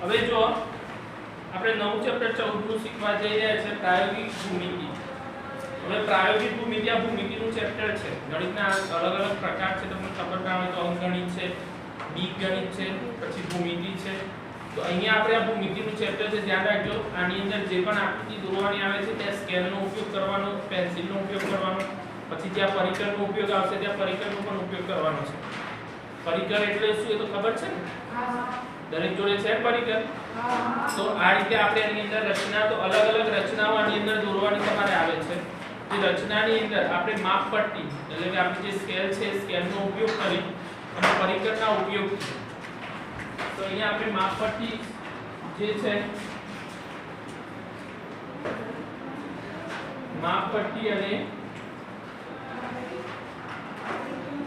હવે જો આપણે નવું ચેપ્ટર 14 નું શીખવા જઈ રહ્યા છે પ્રાયોગિક ભૂમિતિ. હવે પ્રાયોગિક ભૂમિતિ આ ભૂમિતિનું ચેપ્ટર છે. ગણિતના અલગ અલગ પ્રકાર છે, તમને ખબર ના હોય તો અંકગણિત છે, બીજગણિત છે, પછી ભૂમિતિ છે. તો અહીંયા આપણે આ ભૂમિતિનું ચેપ્ટર છે, ધ્યાન રાખજો. આની અંદર જે પણ આકૃતિ દોરવાની આવે છે ત્યાં સ્કેલનો ઉપયોગ કરવાનો, પેન્સિલનો ઉપયોગ કરવાનો, પછી જ્યાં પરિકરનો ઉપયોગ આવશે ત્યાં પરિકરનો પણ ઉપયોગ કરવાનો છે. પરિકર એટલે શું એ તો ખબર છે ને? દરેક જોડે છે પરિકર. તો આ રીતે આપણે એની અંદર રચના, તો અલગ અલગ રચનાઓ આની અંદર દોરવાની તમારે આવે છે. જે રચનાની અંદર આપણે માપપટ્ટી એટલે કે આપણી જે સ્કેલ છે સ્કેલનો ઉપયોગ કરી અને પરિકરના ઉપયોગ, તો અહીંયા આપણે માપપટ્ટી જે છે માપપટ્ટી અને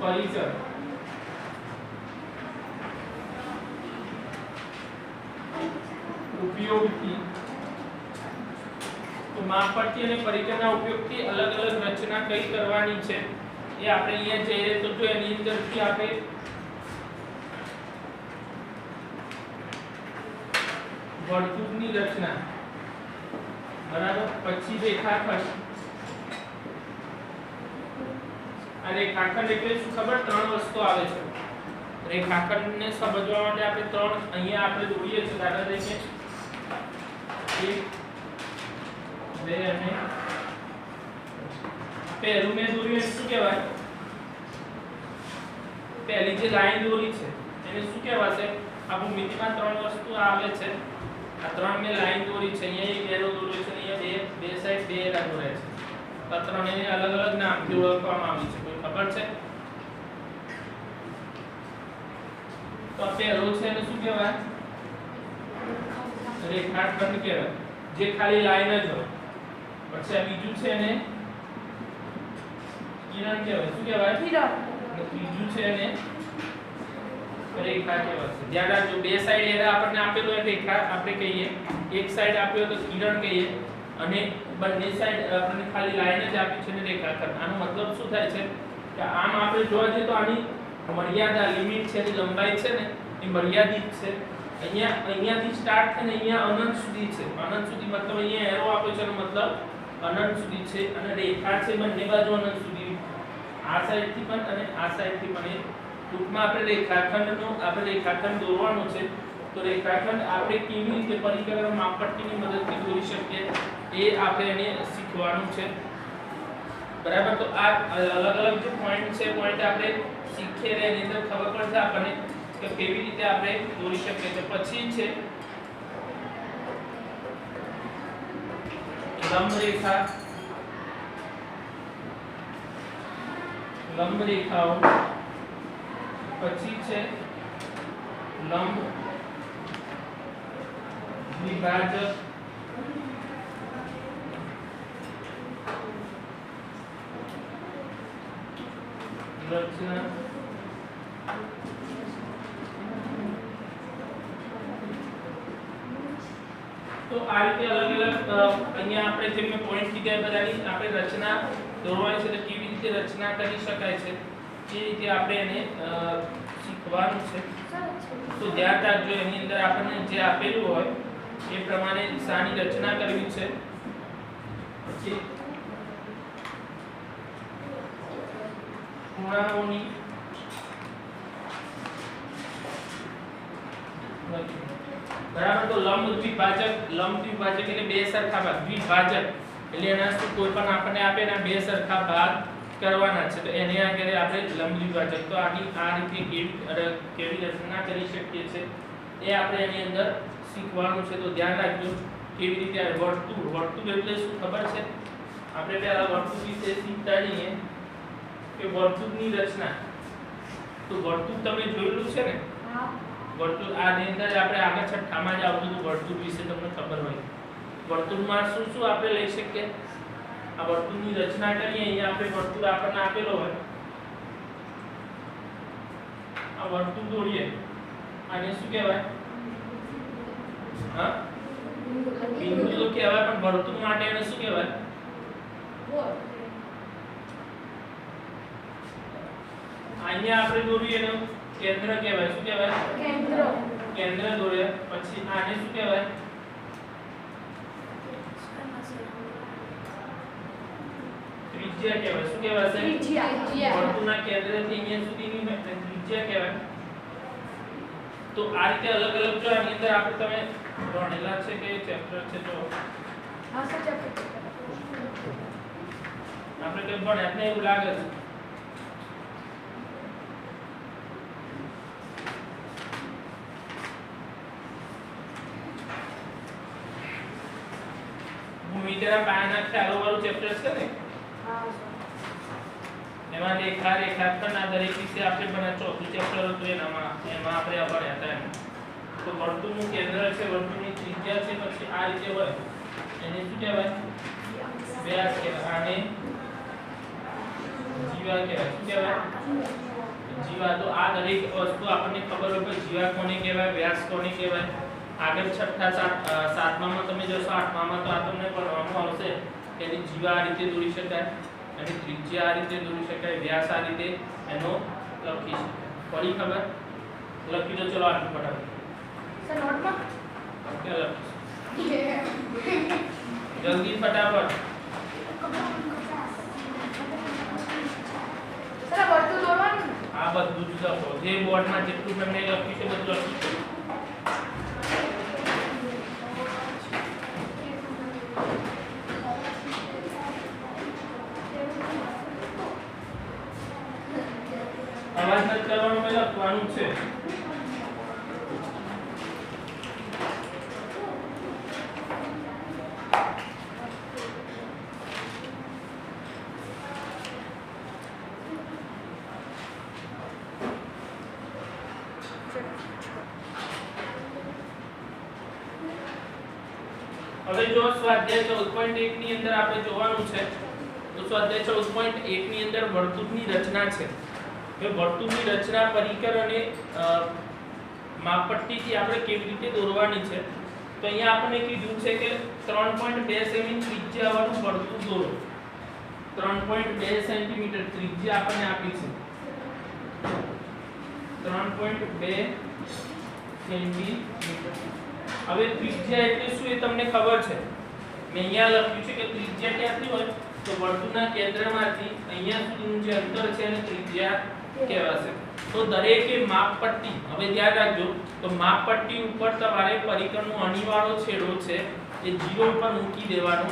પરિકર ઉપયોગથી, તો માપપટ્ટી અને પરિકરના ઉપયોગથી અલગ અલગ રચના કઈ કરવાની છે એ આપણે અહીંયા જઈએ તો જો એની અંદરથી આપણે વર્તુળની રચના, બરાબર, પછી રેખાખંડ. આ રેખાખંડ એટલે શું ખબર? ત્રણ વસ્તુ આવે છે. રેખાખંડને સમજવા માટે આપણે ત્રણ અહીંયા આપણે દોરીએ છીએ. દાખલા તરીકે 1 2 અને પહેલું મેં દોર્યું એને શું કહેવાય? પહેલી જે લાઈન દોરી છે એને શું કહેવાશે? આ ભૂમિતિમાં ત્રણ વસ્તુ આવે છે. આ ત્રણ મેં લાઈન દોરી છે. અહીંયા એક એરો દોર્યો છે, અહીંયા બે સાઈડ બે એરા દોર્યા છે. આ ત્રણેયને અલગ અલગ નામથી ઓળખવામાં આવી છે. કોઈ ખબર છે? તો આ પહેલો છે એને શું કહેવાય? રેખાખંડ કહેવાય, જે ખાલી લાઈન જ હોય. પછી આ બીજું છે એને કિરણ કહેવાય. શું કહેવાય? કિરણ. ત્રીજું છે એને રેખા કહેવાય. ધ્યાન રાખજો, બે સાઈડ એરા આપણને આપેલો હોય રેખા આપણે કહીએ, એક સાઈડ આપ્યો તો કિરણ કહીએ, અને બંને સાઈડ આપણને ખાલી લાઈન જ આપી છે ને રેખાખંડ. આનો મતલબ શું થાય છે કે આમ આપણે જોવા જઈએ તો આની મર્યાદા, લિમિટ છે, એની લંબાઈ છે ને એ મર્યાદિત છે. અહીંયાથી સ્ટાર્ટ થઈને અહીંયા અનંત સુધી છે. અનંત સુધી મતલબ અહીંયા એરો આપ્યો છે એનો મતલબ અનંત સુધી છે, અને રેખા છે બંને બાજુ અનંત સુધી, આ સાઈડથી પણ અને આ સાઈડથી પણ. ટૂંકમાં આપણે રેખાખંડ દોરવાનો છે. તો રેખાખંડ આપણે કેવી રીતે પરિકર માપપટ્ટીની મદદથી દોરી શકીએ એ આપણે એને શીખવાનું છે, બરાબર. તો આ અલગ અલગ જે પોઈન્ટ છે, પોઈન્ટ આપણે શીખીએ એની અંદર ખબર પડશે આપણને કે કેવી રીતે આપણે દોરી શકીએ. તો પછી છે લંબ રેખા, લંબ રેખાઓ. પછી છે લંબ દ્વિભાજક, રચના, તો આ રીતે અલગ અલગ અહીંયા આપણે જે મેં પોઈન્ટ કીધા બધાની આપણે રચના દોરવાની છે. તો કેવી રીતે રચના કરી શકાય છે એ રીતે આપણે એને શીખવાનું છે. તો ધ્યાન રાખજો, એની અંદર આપણને જે આપેલું હોય એ પ્રમાણે દિશાની રચના કરવી છે. પછી ખૂણાઓની બરાબર. તો લંબ દ્વિભાજક, લંબ દ્વિભાજક એટલે બે સરખા ભાગ. દ્વિભાજક એટલે એના શું કોઈ પણ આપણને આપે ને બે સરખા ભાગ કરવાના છે, તો એને આગળ આપણે લંબ દ્વિભાજક. તો આની આ રીતે કેવી રચના કરી શકીએ છે એ આપણે એની અંદર શીખવાનું છે. તો ધ્યાન રાખજો કેવી રીતે. વર્તુળ, વર્તુળ એટલે શું ખબર છે? આપણે પહેલા વર્તુળ વિશે શીખતા જઈએ કે વર્તુળની રચના. તો વર્તુળ તમે જોયેલું છે ને? વર્તુળ આની અંદર આપણે આગળ છઠ્ઠામાં જ આવતું હતું. વર્તુળ વિશે તમને ખબર હોય. વર્તુળમાં શું શું આપણે લઈ શકીએ? આ વર્તુળની રચના કરીએ. અહીંયા આપણે વર્તુળ આપણને આપેલો હોય, આ વર્તુળ દોરીએ. આને શું કહેવાય? હા, બિંદુ તો કહેવાય, પણ વર્તુળ માટે એને શું કહેવાય? અહીંયા આપણે દોરીએ એનું કેન્દ્ર કહેવાય. શું કહેવાય? કેન્દ્ર. કેન્દ્ર દોર્યા પછી આને શું કહેવાય ત્રિજ્યા કહેવાય શું કહેવાય ત્રિજ્યા વર્તુળના કેન્દ્રથી અહીંયા સુધીની ત્રિજ્યા કહેવાય તો આ રીતે અલગ અલગ જો આની અંદર આપણે તમે ભણેલા છે કે ચેપ્ટર છે જો હા સર ચેપ્ટર આપણે કઈ ભણ્યા ને એવું લાગે છે ભૂમિતિના પાયાના ખ્યાલો વાળું ચેપ્ટર છે ને હા સર એમાં રેખા રેખાખંડ આ દરેક વિશે આપણે ભણ્યા ચોથું ચેપ્ટર હતું એમાં આપણે આ ભણ્યા હતા એમ તો વર્તુળનું કેન્દ્ર છે વર્તુળની ત્રિજ્યા છે પછી આ રીતે હોય એને શું કહેવાય વ્યાસ કહેવાય આને જીવા કહેવાય શું કહેવાય જીવા તો આ દરેક વસ્તુ આપણને ખબર હોય કે જીવા કોને કહેવાય વ્યાસ કોને કહેવાય આગળ છઠ્ઠા સાતમામાં તમે જોશો આઠમામાં તો આ તમને ભણવામાં આવશે કે એની જીવા આ રીતે દોરી શકાય અને ત્રિજ્યા આ રીતે દોરી શકાય વ્યાસ આ રીતે એનો લખી શકાય પડી ખબર લખી દો ચલો આટલું ફટાફટ સર નોટમાં ક્યાં લખીશ જલ્દી ફટાફટ સર વર્તુળ દોરવાનું આ બધું જ લખો જે બોર્ડમાં જેટલું તમને લખ્યું છે બધું લખી દો અવાજ નથી કરવાનો મેં લખવાનું છે હવે જો સ્વાધ્યાય 14.1 ની અંદર આપણે જોવાનું છે તો સ્વાધ્યાય 14.1 ની અંદર વર્તુળની રચના છે કે વર્તુળની રચના પરિકર અને માપપટ્ટીથી આપણે કેવી રીતે દોરવાની છે તો અહીંયા આપણને કીધું છે કે 3.2 સેમી ત્રિજ્યા વાળું વર્તુળ દોરો 3.2 સેન્ટીમીટર ત્રિજ્યા આપણને આપી છે 3.2 સેન્ટીમીટર હવે ત્રિજ્યા એટલે શું એ તમને ખબર છે મેં અહીંયા લખ્યું છે કે ત્રિજ્યા ક્યાંથી હોય તો વર્તુળના કેન્દ્રમાંથી અહીંયા સુધીનું જે અંતર છે એને ત્રિજ્યા કહેવાશે તો દરેકે માપપટ્ટી હવે ધ્યાન રાખજો તો માપપટ્ટી ઉપર તમારે પરિકરનો અણીવાળો છેડો છે એ 0 ઉપર મૂકી દેવાનો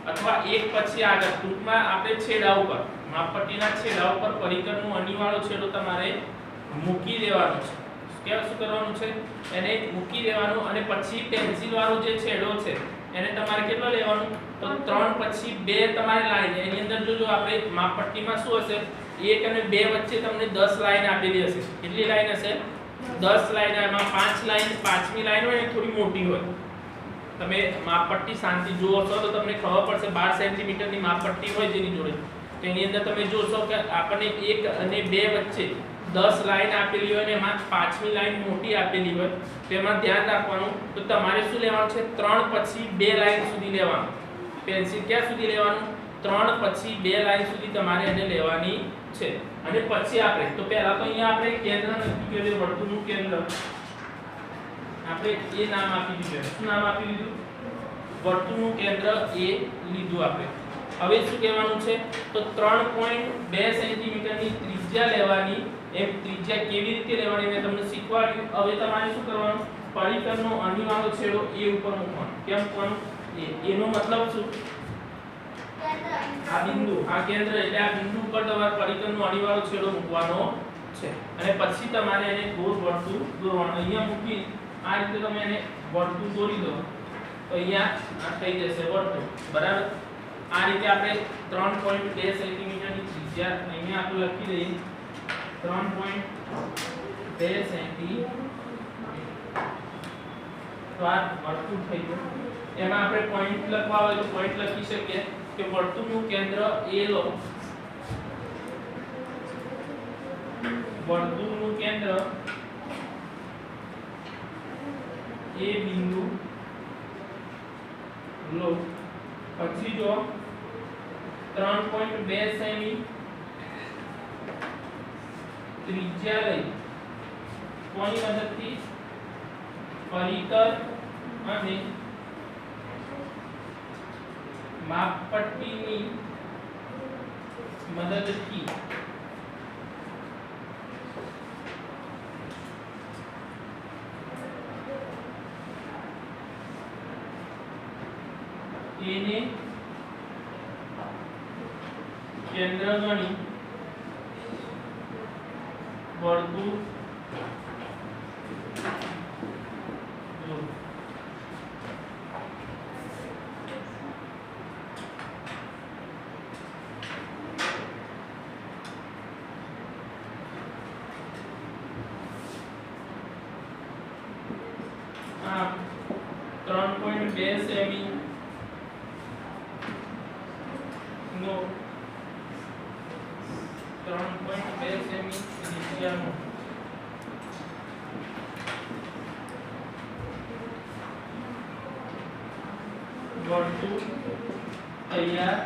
અથવા એક પછી આગળ ટૂંકમાં આપણે છેડા ઉપર માપપટ્ટીના છેડા ઉપર પરિકરનો અણીવાળો છેડો તમારે મૂકી દેવાનો છે કેવું શું કરવાનું છે એને મૂકી દેવાનું અને પછી પેન્સિલ વાળો જે છેડો છે એને તમારે કેટલો લેવાનો તો 3 પછી 2 તમારે લાઈન એની અંદર જો આપણે માપપટ્ટીમાં શું હશે 1 અને 2 વચ્ચે તમને 10 લાઈન આપેલી હશે કેટલી લાઈન હશે 10 લાઈન એમાં 5 લાઈન પાંચમી લાઈન હોય એ થોડી મોટી હોય તમે માપપટ્ટી શાંતિ જુઓ છો તો તમને ખબર પડશે 12 સેન્ટીમીટર ની માપપટ્ટી હોય જેની જોડે તો એની અંદર તમે જોશો કે આપણને 1 અને 2 વચ્ચે 10 લાઈન આપેલી હોય અને એમાં પાંચમી લાઈન મોટી આપેલી હોય તો એમાં ધ્યાન રાખવાનું તો તમારે શું લેવાનું છે 3 પછી 2 લાઈન સુધી લેવાનું પેન્સિલ ક્યાં સુધી લેવાનું 3 પછી 2 લાઈન સુધી તમારે એને લેવાની છે અને પછી આપણે તો પહેલા તો અહીંયા આપણે કેન્દ્ર નક્કી કર્યું વર્તુળનું કેન્દ્ર આપણે એ નામ આપી દીધું શું નામ આપી દીધું વર્તુળનું કેન્દ્ર એ લીધું આપણે હવે શું કહેવાનું છે તો 3.2 સેન્ટીમીટરની ત્રિજ્યા લેવાની એમ ત્રિજ્યા કેવી રીતે લેવાની મેં તમને શીખવાડ્યું હવે તમારે શું કરવાનું પરિકરનો અણીવાળો છેડો એ ઉપર મૂકવાનો કેમ મૂકવાનો એનો મતલબ શું આ બિંદુ આ કેન્દ્ર એટલે આ બિંદુ ઉપર તમારે પરિકરનો અણીવાળો છેડો મૂકવાનો છે અને પછી તમારે એને ગોળ વર્તુળ દોરવાનું અહીંયા મૂકી આ રીતે તમે એને વર્તુળ દોરી દો તો અહીંયા આ થઈ જશે વર્તુળ બરાબર આ રીતે આપણે 3.2 સેન્ટીમીટરની ત્રિજ્યા અહીંયા આપણે લખી દઈએ 3.2 સેન્ટીમીટર તો આ વર્તુળ થઈ ગયું એમાં આપણે પોઈન્ટ લખવા હોય તો પોઈન્ટ લખી શકીએ કે વર્તુળનું કેન્દ્ર A લો વર્તુળનું કેન્દ્ર A બિંદુ લો પછી જો 3.2 સેમી ત્રિજ્યા લઈ કોની મદદથી પરિકર અને માપપટ્ટીની મદદથી એને કેન્દ્ર ગણી વર્તુળ દોરો. આમ 3.2 સેમી નો 3.2 સેમી ત્રિજ્યાનો વર્તુળ તૈયાર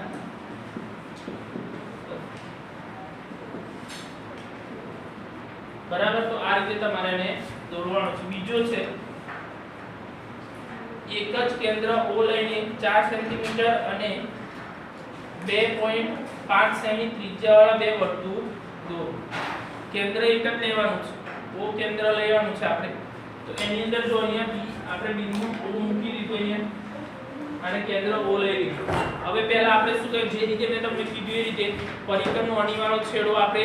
બરાબર. તો આ રીતે તમારે એને દોરવાનું છે. બીજો છે એક જ કેન્દ્ર O લઈને 4 સેન્ટીમીટર અને 2.5 સેમી ત્રિજ્યાવાળા બે વર્તુળ દોરો. કેન્દ્ર એક જ લેવાનું છે. O કેન્દ્ર લેવાનું છે આપણે. તો એની અંદર જો અહીંયા આપણે બિંદુ O મૂકી દીધું અહીંયા અને કેન્દ્ર O લઈ લીધું. હવે પહેલા આપણે શું કરીએ, જે રીતે મેં તમને કીધું એ રીતે પરિકરનો અણીવાનો છેડો આપણે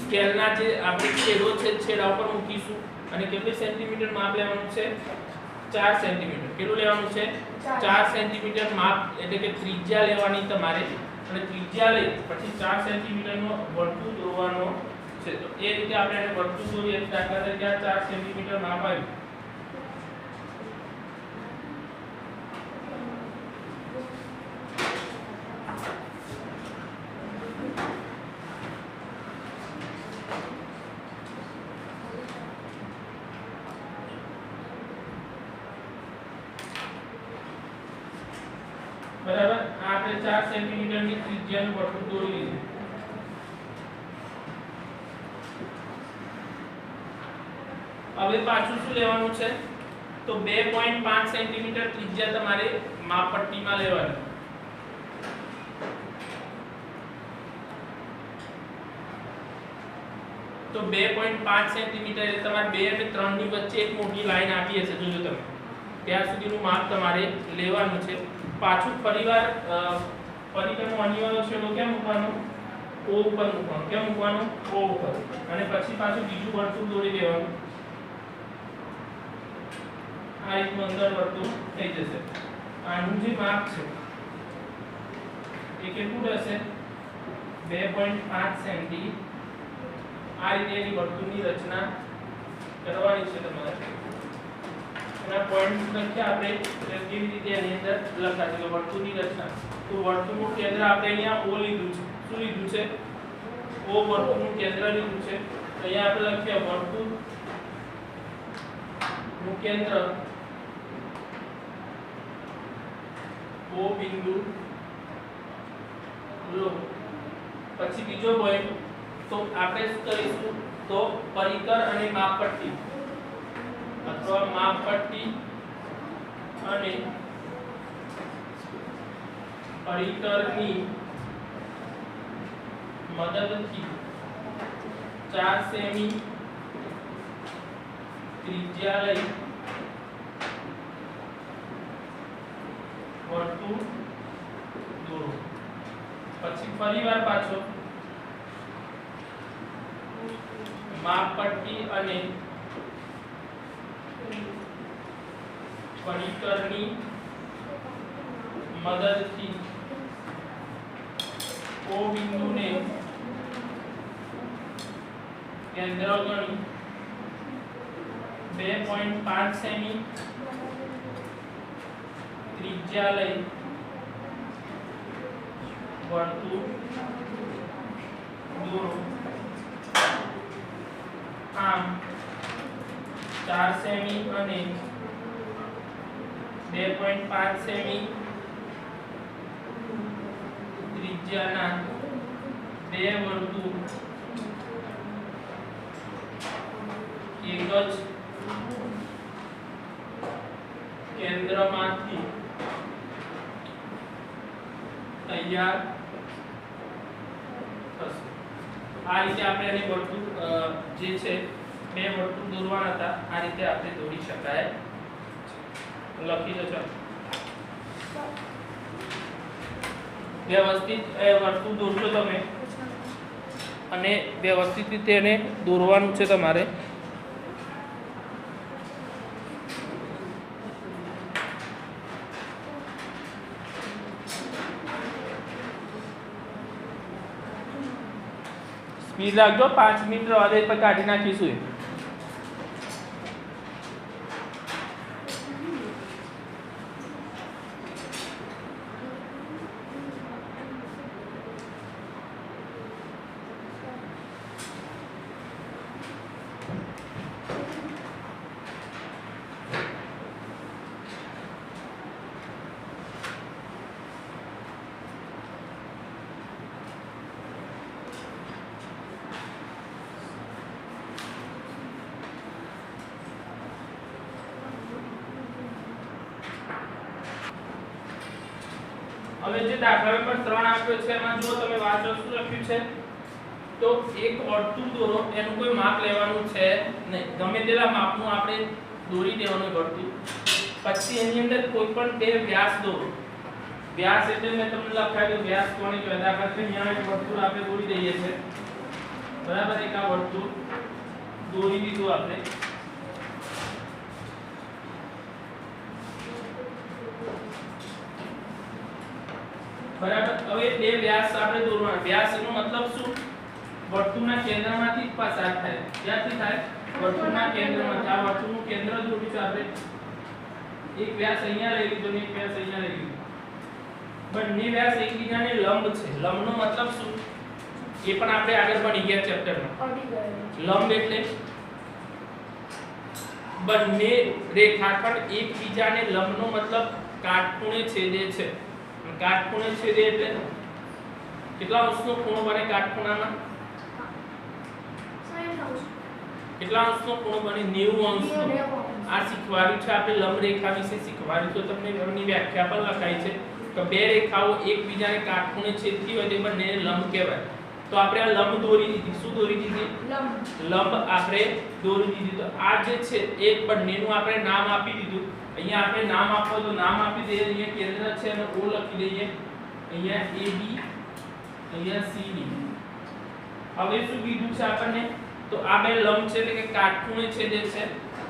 સ્કેલના જે આપણે છેડો છે છેડા ઉપર મૂકીશું અને કેટલી સેન્ટીમીટર માપ લેવાનું છે 4 સેન્ટીમીટર. કેટલું લેવાનું છે 4 સેન્ટીમીટર માપ, એટલે કે ત્રિજ્યા લેવાની તમારે અને ત્રિજ્યા લઈ પછી 4 સેન્ટીમીટર નો વર્તુળ દોરવાનો છે. તો એ રીતે આપણે એને વર્તુળ દોરીએ. દાખલા તરીકે આ 4 સેન્ટીમીટર માપ આવ્યું. બરાબર. આપણે 4 સેન્ટીમીટર ની ત્રિજ્યાનું વર્તુળ દોરી લીધું. હવે પાછું શું લેવાનું છે, તો 2.5 સેન્ટીમીટર ત્રિજ્યા તમારે માપપટ્ટીમાં લેવાની. તો 2.5 સેન્ટીમીટર એટલે તમારે 2 અને 3 ની વચ્ચે એક મોટી લાઈન આપી હશે, જોજો તમે ત્યાં સુધીનું માપ તમારે લેવાનું છે. પાછું ફરીવાર પરિકરનો અણીવાનો છેડો ક્યાં મૂકવાનો, O ઉપર મૂકવાનો. ક્યાં મૂકવાનો, O ઉપર. અને પછી પાછું બીજું વર્તુળ દોરી દેવાનું. આ રીતનું અંદર વર્તુળ થઈ જશે. આનું જે માપ છે એ કેટલું રહેશે 2.5 સેમી. આ રીતે એની વર્તુળની રચના કરવાની છે તમારે. એના પોઈન્ટ લખ્યા આપણે કેવી રીતે એની અંદર લખાશે કે વર્તુળની રચના. તો વર્તુળનું કેન્દ્ર આપણે અહીંયા O લીધું છે. શું લીધું છે, O વર્તુળનું કેન્દ્ર લીધું છે. તો અહીંયા આપણે લખ્યા વર્તુળનું કેન્દ્ર O બિંદુ લો. પછી બીજો પોઈન્ટ, તો આપણે શું કરીશું, તો પરિકર અને માપપટ્ટી અથવા માપપટ્ટી અને પરિકરની મદદથી 4 સેમી ત્રિજ્યા લઈ વર્તુળ દોરો. પછી ફરીવાર પાછો માપપટ્ટી અને પરિકરની મદદથી O બિંદુને કેન્દ્ર ગણી 2.5 સેમી ત્રિજ્યા લઈ વર્તુળ દોરો. આમ 4 સેમી અને 2.5 સેમી ત્રિજ્યાના બે વર્તુળ એક જ કેન્દ્રમાંથી તૈયાર થશે. આ રીતે આપણે એને વર્તુળ જે છે બે વર્તુળ દોરવાના હતા, આ રીતે આપણે દોરી શકાય. લખી દો ચાલો. વ્યવસ્થિત વર્તુળ દોરજો તમે અને વ્યવસ્થિત રીતે એને દોરવાનું છે તમારે. સ્પીડ રાખજો, 5 મિનિટ રવા દે પછી કાઢી નાખીશું. હવે જે દાખલા નંબર 3 આપ્યો છે એમાં જો તમે વાંચો શું લખ્યું છે, તો એક વર્તુળ દોરો, એનું કોઈ માપ લેવાનું છે નહીં, ગમે તેટલા માપનું આપણે દોરી દેવાનું વર્તુળ. પછી એની અંદર કોઈ પણ બે વ્યાસ દોરો. વ્યાસ એટલે મેં તમને લખાવ્યું વ્યાસ કોને કહેવાય. દાખલા તરીકે અહીંયા એક વર્તુળ આપણે દોરી દઈએ છે, બરાબર. એક આ વર્તુળ દોરી દીધું આપણે. બરાબર. હવે બે વ્યાસ આપણે દોરવાના. વ્યાસ એનો મતલબ શું? વર્તુળના કેન્દ્રમાંથી જ પસાર થાય. ક્યાંથી થાય? વર્તુળના કેન્દ્રમાંથી. આ વર્તુળનું કેન્દ્ર દોર્યું છે આપણે. એક વ્યાસ અહીંયા લઈ લીધો ને એક વ્યાસ અહીંયા લઈ લીધો. બંને વ્યાસ એકબીજાને લંબ છે. લંબનો મતલબ શું? એ પણ આપણે આગળ ભણી ગયા ચેપ્ટરમાં. લંબ એટલે બંને રેખાખંડ એકબીજાને લંબનો મતલબ કાટખૂણે છેદે છે. કાટખૂણે છેદે એટલે કેટલા અંશનો ખૂણો બને કાટખૂણામાં? કેટલા અંશનો ખૂણો બને? 90 અંશનો. આ શીખવાડ્યું છે આપણે, લંબ રેખા વિશે શીખવાડ્યું છે તમને. એની વ્યાખ્યા પણ લખાઈ છે કે બે રેખાઓ એકબીજાને કાટખૂણે છેદતી હોય તે બંનેને લંબ કહેવાય. તો આપણે આ લંબ દોરી દીધી. શું દોરી દીધી? લંબ આપણે દોરી દીધી. તો આ જે છે એક બંનેનું આપણે નામ આપી દીધું. અહીંયા આપણે નામ આપો તો નામ આપી દઈએ. અહીંયા કેન્દ્ર છે અને O લખી દઈએ. અહીંયા AB, અહીંયા CD. હવે શું કીધું છે આપણને? તો આ બે લંબ છે એટલે કે કાટખૂણે છેદે છે.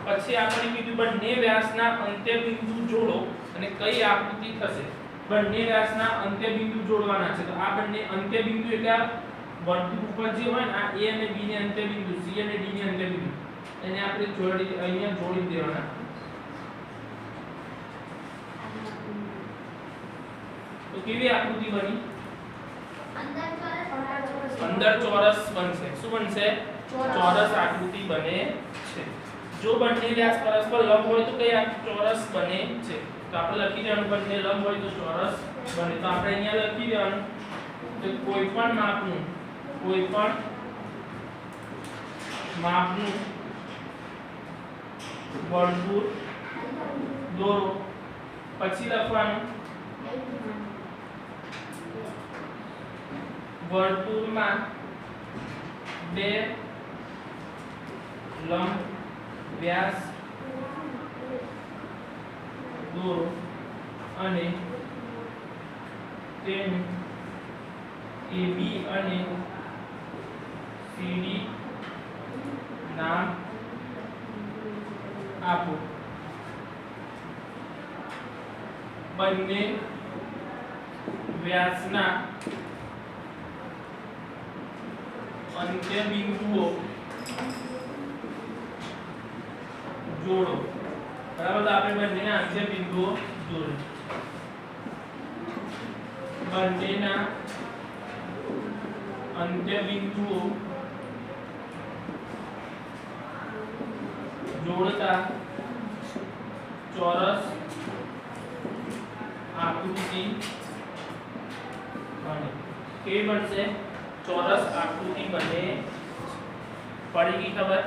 પછી આપણે કીધું બંને વ્યાસના અંત્યબિંદુ જોડો અને કઈ આકૃતિ થશે. બંને વ્યાસના અંત્યબિંદુ જોડવાના છે. તો આ બંને અંત્યબિંદુ એટલે આ વર્તુળ ઉપર જે હોય ને, આ A અને B ને અંત્યબિંદુ, C અને D ને અંત્યબિંદુ, એને આપણે જોડી અહીંયા જોડી દેવાના. તો કેવી આકૃતિ બની? અંદર ચોરસ બનશે. શું બનશે? ચોરસ આકૃતિ બને છે. જો બંને વ્યાસ પરસ્પર લંબ હોય તો કઈ ચોરસ બને છે? તો આપણે લખી દેવાનું બંને લંબ હોય તો ચોરસ બને. તો આપણે અહીંયા લખી દેવાનું કે કોઈ પણ માપનું વર્તુળ દોરો. પછી લખવાનું વર્તુળમાં બે લંબ વ્યાસ દોરો અને તેનું AB અને CD નામ આપો. બંને વ્યાસના અંત્યબિંદુઓ જોડો. બરાબર. તો આપણે બંનેના અંત્યબિંદુઓ જોડો. બંનેના અંત્યબિંદુઓ જોડતા ચોરસ આકૃતિ બને. કેવી બનશે? ચોરસ આકૃતિ બને. પડી ગઈ ખબર?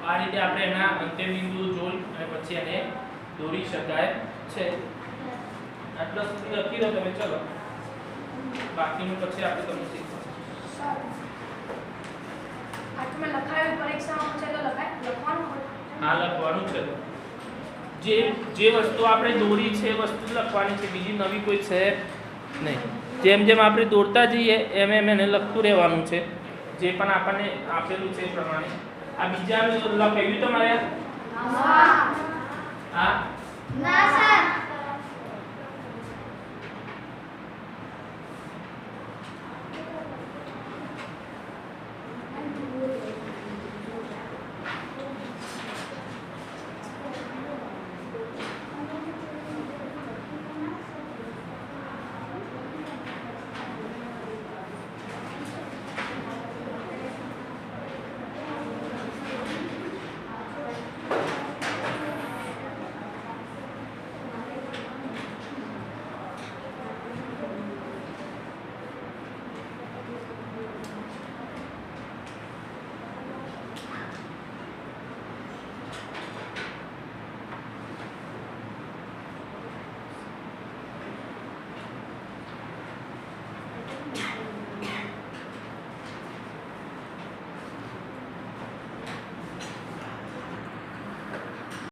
આ રીતે આપણે એના અંત્યબિંદુ જોઈ અને પછી એને દોરી શકાય છે. આટલા સુધી લખી દો તમે. ચલો બાકીનું પછી આપણે તમને શીખવાડીશું. આ તો મેં લખાયું પરીક્ષામાં છે તો લખવાનું હોય. આ લખવાનું છે. જે વસ્તુ આપણે દોરી છે એ વસ્તુ લખવાની છે, બીજી નવી કોઈ છે નહીં. જેમ જેમ આપણે દોરતા જઈએ એમ એમ એને લખતું રહેવાનું છે, જે પણ આપણને આપેલું છે એ પ્રમાણે. આ બીજા લખાયું તમારે? હા. હા ના સર.